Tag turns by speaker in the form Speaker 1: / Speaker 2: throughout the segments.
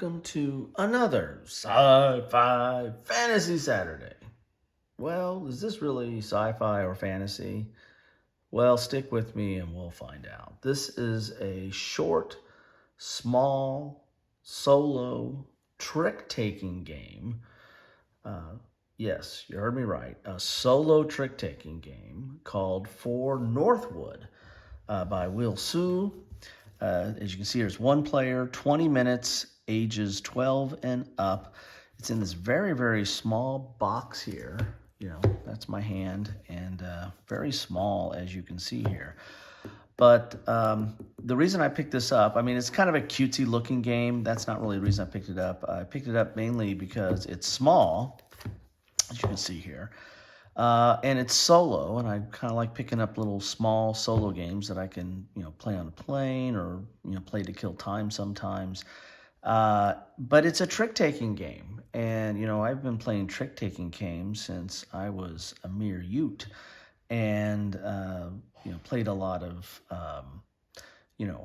Speaker 1: welcome to another Sci-Fi Fantasy Saturday. Well, is this really sci-fi or fantasy? Well, stick with me and we'll find out. This is a short, small, solo, trick-taking game. Yes, you heard me right. A solo trick-taking game called For Northwood by Will Sue. As you can see, there's one player, 20 minutes, ages 12 and up. It's in this very, very small box here. You know, that's my hand, and very small, as you can see here. But the reason I picked this up, I mean, it's kind of a cutesy looking game. That's not really the reason I picked it up. I picked it up mainly because it's small, as you can see here. And it's solo, and I kind of like picking up little small solo games that I can, play on a plane or, play to kill time sometimes. But it's a trick-taking game, and, I've been playing trick-taking games since I was a mere youth, and, played a lot of,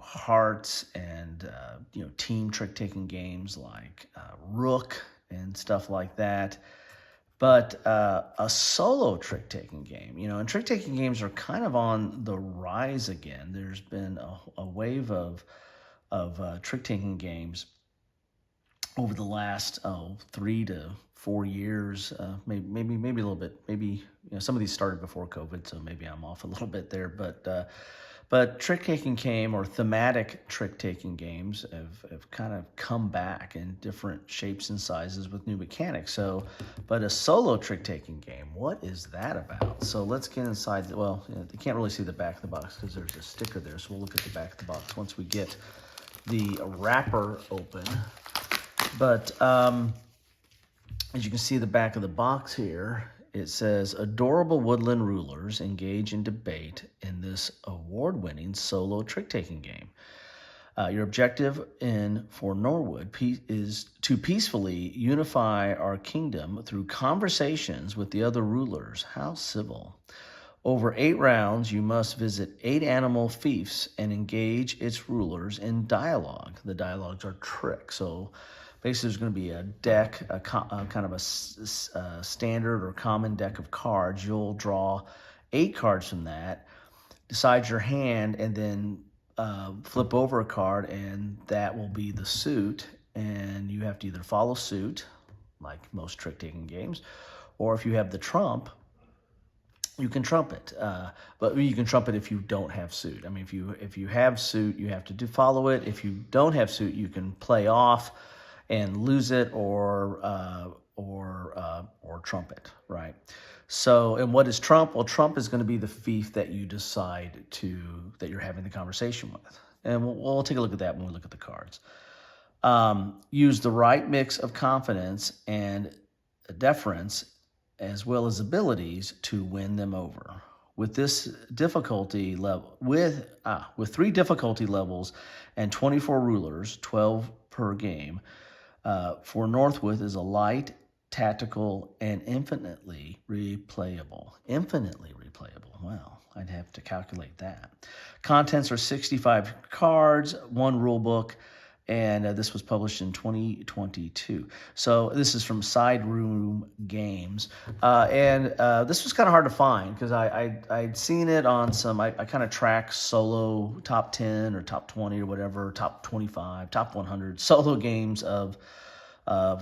Speaker 1: hearts and, team trick-taking games like Rook and stuff like that. But a solo trick-taking game, and trick-taking games are kind of on the rise again. There's been a wave of trick-taking games over the last 3 to 4 years, maybe a little bit. Maybe some of these started before COVID, so maybe I'm off a little bit there. But trick-taking game or thematic trick-taking games have kind of come back in different shapes and sizes with new mechanics. But a solo trick-taking game, what is that about? So let's get inside. Well, you can't really see the back of the box because there's a sticker there. So we'll look at the back of the box once we get the wrapper open. But as you can see the back of the box here, it says, adorable woodland rulers engage in debate in this award-winning solo trick-taking game. Your objective for Northwood is to peacefully unify our kingdom through conversations with the other rulers. How civil. Over 8 rounds, you must visit 8 animal fiefs and engage its rulers in dialogue. The dialogues are tricks, so basically, there's going to be a deck, kind of a standard or common deck of cards. You'll draw 8 cards from that, decide your hand, and then flip over a card, and that will be the suit. And you have to either follow suit, like most trick-taking games, or if you have the trump, you can trump it. But you can trump it if you don't have suit. I mean, if you have suit, you have to follow it. If you don't have suit, you can play off and lose it or trump it, right? So, and what is trump? Well, trump is going to be the fief that you decide that you're having the conversation with. And we'll take a look at that when we look at the cards. Use the right mix of confidence and deference as well as abilities to win them over. With this difficulty level, with 3 difficulty levels and 24 rulers, 12 per game, For Northwood is a light, tactical, and infinitely replayable. Infinitely replayable. Wow, I'd have to calculate that. Contents are 65 cards, 1 rule book, and this was published in 2022. So this is from Side Room Games. And this was kind of hard to find because I'd seen it on some, I kind of track solo top 10 or top 20 or whatever, top 25, top 100 solo games of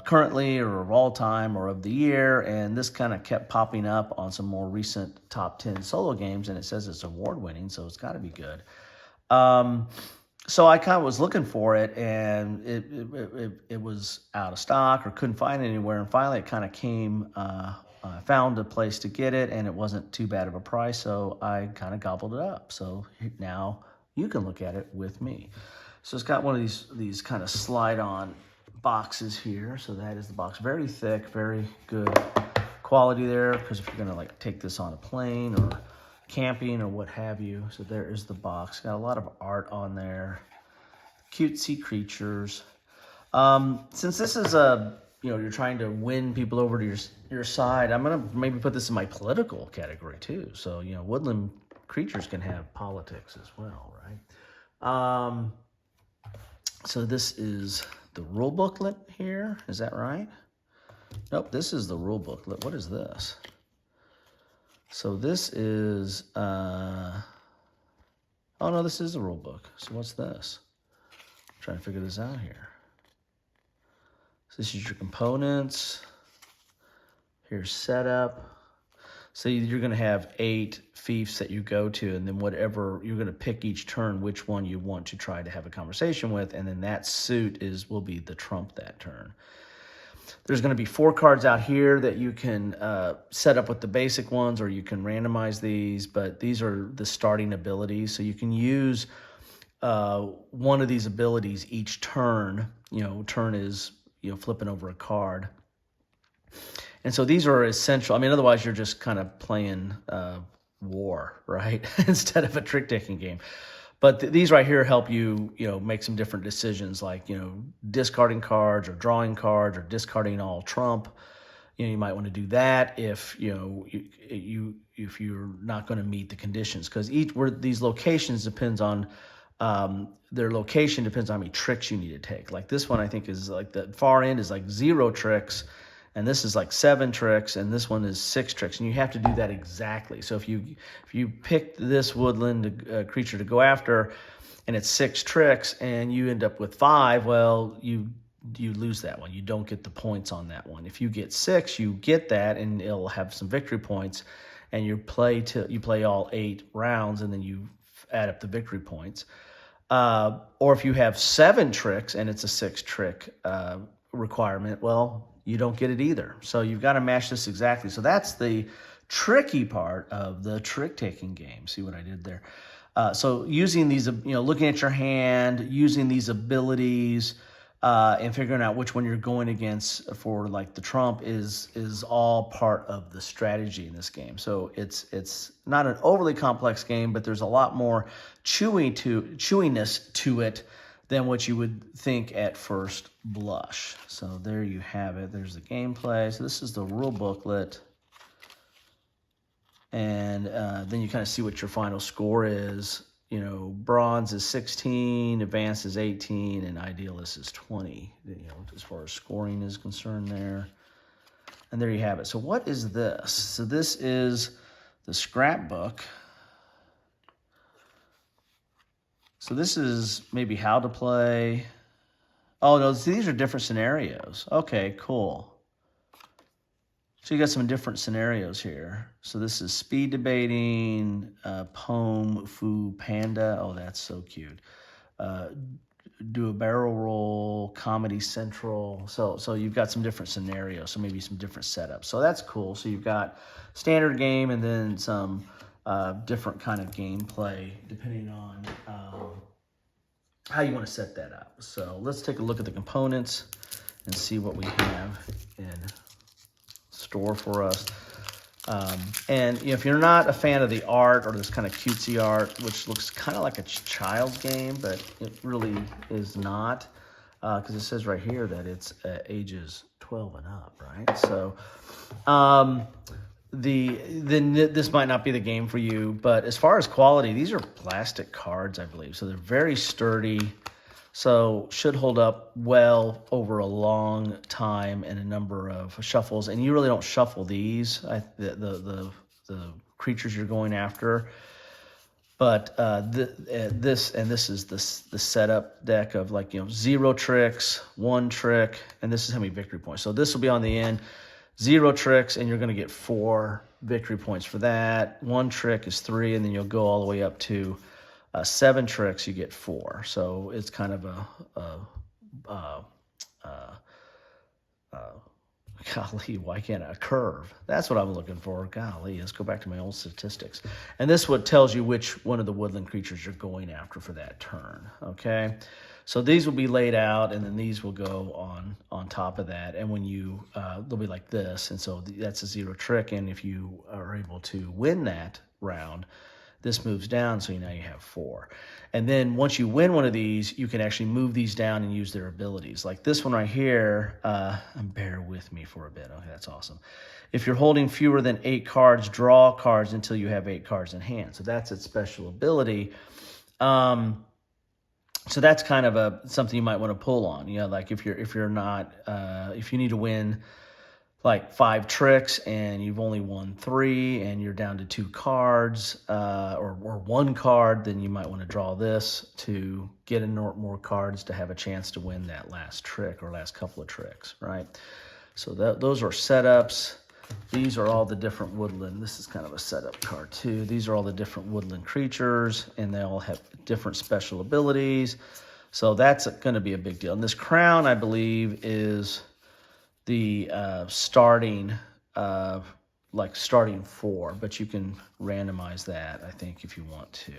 Speaker 1: currently or of all time or of the year. And this kind of kept popping up on some more recent top 10 solo games. And it says it's award winning, so it's got to be good. So I kind of was looking for it, and it was out of stock or couldn't find it anywhere. And finally, it kind of came. I found a place to get it, and it wasn't too bad of a price, so I kind of gobbled it up. So now you can look at it with me. So it's got one of these kind of slide-on boxes here. So that is the box. Very thick, very good quality there. Because if you're gonna like take this on a plane or camping or what have you. So there is the box. Got a lot of art on there. Cutesy creatures. Since this is you're trying to win people over to your side, I'm gonna maybe put this in my political category too. So woodland creatures can have politics as well, right? So this is rule booklet here. Is that right? Nope, this is the rule booklet. What is this? So this is, oh no, this is the rule book. So what's this? I'm trying to figure this out here. So this is your components. Here's setup. So you're going to have 8 fiefs that you go to, and then whatever you're going to pick each turn, which one you want to try to have a conversation with, and then that suit will be the trump that turn. There's going to be 4 cards out here that you can set up with the basic ones, or you can randomize these, but these are the starting abilities. So you can use one of these abilities each turn. Turn is flipping over a card. And so these are essential. I mean, otherwise you're just kind of playing war, right? Instead of a trick-taking game. But these right here help you, make some different decisions, like, discarding cards or drawing cards or discarding all trump. You might want to do that if, if you're not going to meet the conditions, because these locations depends on their location depends on how many tricks you need to take. Like this one, I think is like the far end is like 0 tricks. And this is like 7 tricks, and this one is 6 tricks, and you have to do that exactly. So if you pick this woodland creature to go after, and it's 6 tricks, and you end up with 5, well, you lose that one. You don't get the points on that one. If you get 6, you get that, and it'll have some victory points, and you play all 8 rounds, and then you add up the victory points. Or if you have 7 tricks and it's a 6 trick requirement, well, you don't get it either. So you've got to match this exactly. So that's the tricky part of the trick-taking game. See what I did there? So using these, looking at your hand, using these abilities, and figuring out which one you're going against for like the trump is all part of the strategy in this game. So it's not an overly complex game, but there's a lot more chewiness to it than what you would think at first blush. So there you have it. There's the gameplay. So this is the rule booklet. And then you kind of see what your final score is. Bronze is 16, advanced is 18, and idealist is 20, as far as scoring is concerned there. And there you have it. So what is this? So this is the scrapbook. So this is maybe how to play. Oh, no, these are different scenarios. Okay, cool. So you got some different scenarios here. So this is speed debating, poem, foo, panda. Oh, that's so cute. Do a barrel roll, comedy central. So you've got some different scenarios. So maybe some different setups. So that's cool. So you've got standard game and then some different kind of gameplay depending on how you want to set that up. So let's take a look at the components and see what we have in store for us. And if you're not a fan of the art or this kind of cutesy art, which looks kind of like a child's game, but it really is not, because it says right here that it's ages 12 and up, right? So this might not be the game for you, but as far as quality, these are plastic cards, I believe. So they're very sturdy. So should hold up well over a long time and a number of shuffles. And you really don't shuffle these, the creatures you're going after. But this is the setup deck of 0 tricks, 1 trick, and this is how many victory points. So this will be on the end. 0 tricks, and you're going to get 4 victory points for that. 1 trick is 3, and then you'll go all the way up to 7 tricks, you get 4. So it's kind of golly, why can't a curve? That's what I'm looking for. Golly, let's go back to my old statistics. And this what tells you which one of the woodland creatures you're going after for that turn, okay? So these will be laid out, and then these will go on top of that. And when they'll be like this, and so that's a 0 trick. And if you are able to win that round, this moves down, so now you have 4. And then once you win one of these, you can actually move these down and use their abilities. Like this one right here, bear with me for a bit. Okay, that's awesome. If you're holding fewer than 8 cards, draw cards until you have 8 cards in hand. So that's its special ability. So that's kind of something you might want to pull on. Like if you're not if you need to win like 5 tricks and you've only won 3 and you're down to 2 cards or 1 card, then you might want to draw this to get in more cards to have a chance to win that last trick or last couple of tricks, right? So those are setups. These are all the different woodland. This is kind of a setup card too. These are all the different woodland creatures, and they all have different special abilities. So that's going to be a big deal. And this crown, I believe, is the starting 4, but you can randomize that, I think, if you want to.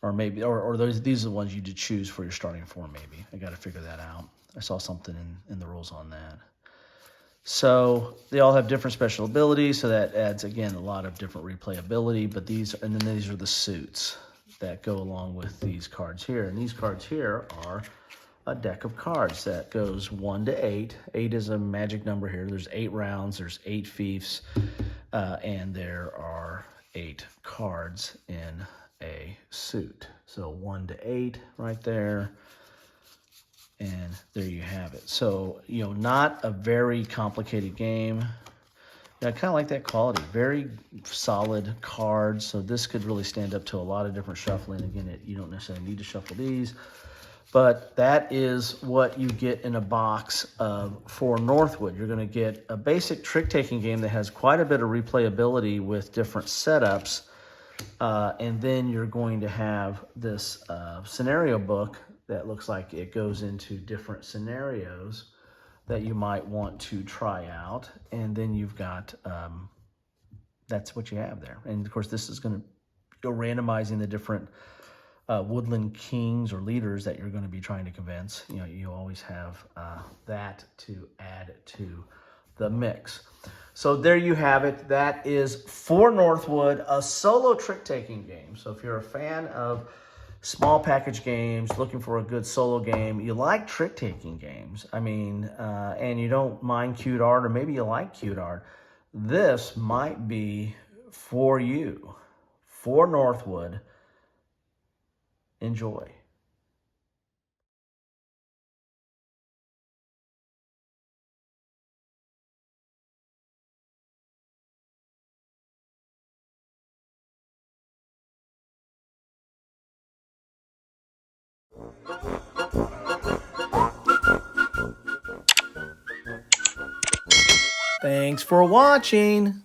Speaker 1: Or maybe, or these are the ones you to choose for your starting 4, maybe. I got to figure that out. I saw something in the rules on that. So they all have different special abilities, so that adds, again, a lot of different replayability. But these are the suits that go along with these cards here. And these cards here are a deck of cards that goes 1 to 8. 8 is a magic number here. There's 8 rounds, there's 8 fiefs, and there are 8 cards in a suit. So 1 to 8 right there. And there you have it. So, not a very complicated game. I kind of like that quality. Very solid cards. So this could really stand up to a lot of different shuffling. Again, you don't necessarily need to shuffle these. But that is what you get in a box for Northwood. You're going to get a basic trick-taking game that has quite a bit of replayability with different setups. And then you're going to have this scenario book that looks like it goes into different scenarios that you might want to try out. And then you've got, that's what you have there. And of course, this is going to go randomizing the different woodland kings or leaders that you're going to be trying to convince. You always have that to add to the mix. So there you have it. That is for Northwood, a solo trick-taking game. So if you're a fan of small package games, looking for a good solo game, you like trick-taking games, and you don't mind cute art, or maybe you like cute art, this might be for you. For Northwood, enjoy. Thanks for watching.